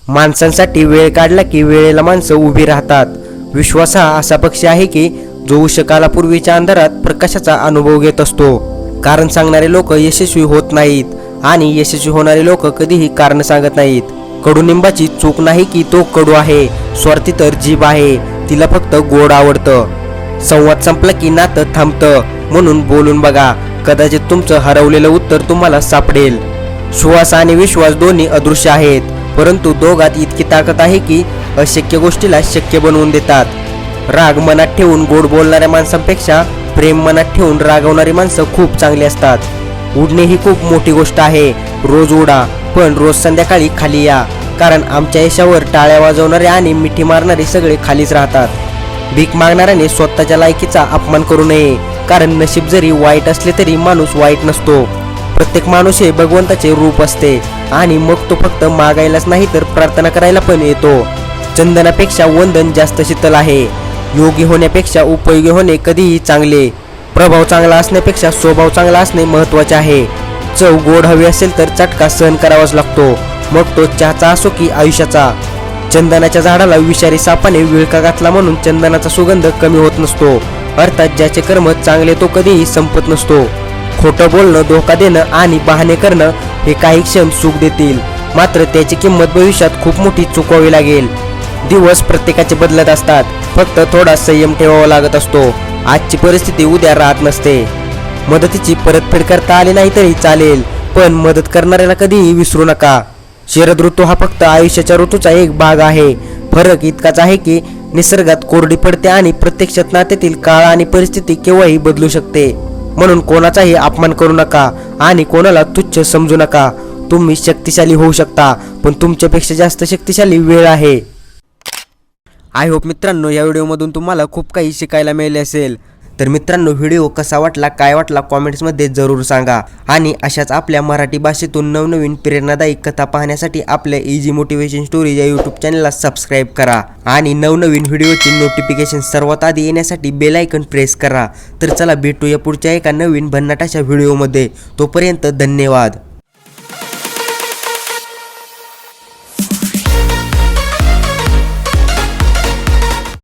माणसांसाठी वेळ काढला की वेळेला माणसं उभी राहतात. विश्वास हा असा पक्षी आहे की जो उषकालापूर्वीच्या अंधारात प्रकाशाचा अनुभव घेत असतो. कारण सांगणारे लोक यशस्वी होत नाहीत आणि यशस्वी होणारे लोक कधीही कारण सांगत नाहीत. कडुनिंबाची चूक नाही की तो कडू आहे, स्वार्थी तर जीभ आहे, तिला फक्त गोड आवडतं. संवाद संपला की नातं थांबतं, म्हणून बोलून बघा, कदाचित तुमचं हरवलेलं उत्तर तुम्हाला सापडेल. श्वास आणि विश्वास दोन्ही अदृश्य आहेत, परंतु दोघात इतकी ताकद आहे की अशक्य गोष्टीला शक्य बनवून देतात. राग मनात ठेवून गोड बोलणाऱ्या माणसांपेक्षा प्रेम मनात ठेवून रागवणारी माणसं खूप चांगली असतात. उडणे ही खूप मोठी गोष्ट आहे. रोज उडा, पण रोज संध्याकाळी खाली या, कारण आमच्या यशावर टाळ्या वाजवणारे आणि मिठी मारणारे सगळे खालीच राहतात. भीक मागणाऱ्याने स्वतःच्या लायकीचा अपमान करू नये, कारण नशीब जरी वाईट असले तरी माणूस वाईट नसतो. प्रत्येक माणूस हे भगवंताचे रूप असते आणि मग तो फक्त मागायलाच नाही तर प्रार्थना करायला पण येतो. चंदनापेक्षा वंदन जास्त शीतल आहे. योगी होण्यापेक्षा उपयोगी होणे कधीही चांगले. प्रभाव चांगला असण्यापेक्षा स्वभाव चांगला असणे महत्त्वाचे आहे. चव गोड हवी असेल तर चटका सहन करावाच लागतो, मग तो चहाचा असो की आयुष्याचा. चंदनाच्या झाडाला विषारी सापाने विळखा घातला म्हणून चंदनाचा सुगंध कमी होत नसतो. अर्थात ज्याचे कर्म चांगले तो कधीही संपत नसतो. खोटं बोलणं, धोका देणं आणि बहाणे करणं हे काही क्षण सुख देतील, मात्र त्याची किंमत भविष्यात खूप मोठी चुकवावी लागेल. दिवस प्रत्येकाचे बदलत असतात, फक्त थोडा संयम ठेवावा लागत असतो. आजची परिस्थिती उद्या राहत नसते. मदतीची परतफेड करता आली नाही तरी चालेल, पण मदत करणाऱ्याला कधीही विसरू नका. शरद ऋतू हा फक्त आयुष्याच्या ऋतूचा एक भाग आहे. फरक इतकाच आहे की निसर्गात कोरडी पडते आणि प्रत्यक्षात नात्यातील काळ आणि परिस्थिती केव्हाही बदलू शकते. म्हणून कोणाचाही अपमान करू नका आणि कोणाला तुच्छ समजू नका. तुम्ही शक्तिशाली होऊ शकता, पण तुमच्यापेक्षा जास्त शक्तिशाली वेळ आहे. आय होप मित्रांनो, या व्हिडिओमधून तुम्हाला खूप काही शिकायला मिळाले असेल. तर मित्रांनो, व्हिडिओ कसा वाटला, काय वाटला कॉमेंट्समध्ये जरूर सांगा. आणि अशाच आपल्या मराठी भाषेतून नवनवीन प्रेरणादायी कथा पाहण्यासाठी आपल्या इझी मोटिवेशन स्टोरी या यूट्यूब चॅनलला सबस्क्राईब करा आणि नवनवीन व्हिडिओची नोटिफिकेशन सर्वात आधी येण्यासाठी बेल आयकॉन प्रेस करा. तर चला भेटूया पुढच्या एका नवीन भन्नाटाच्या व्हिडिओमध्ये. तोपर्यंत धन्यवाद.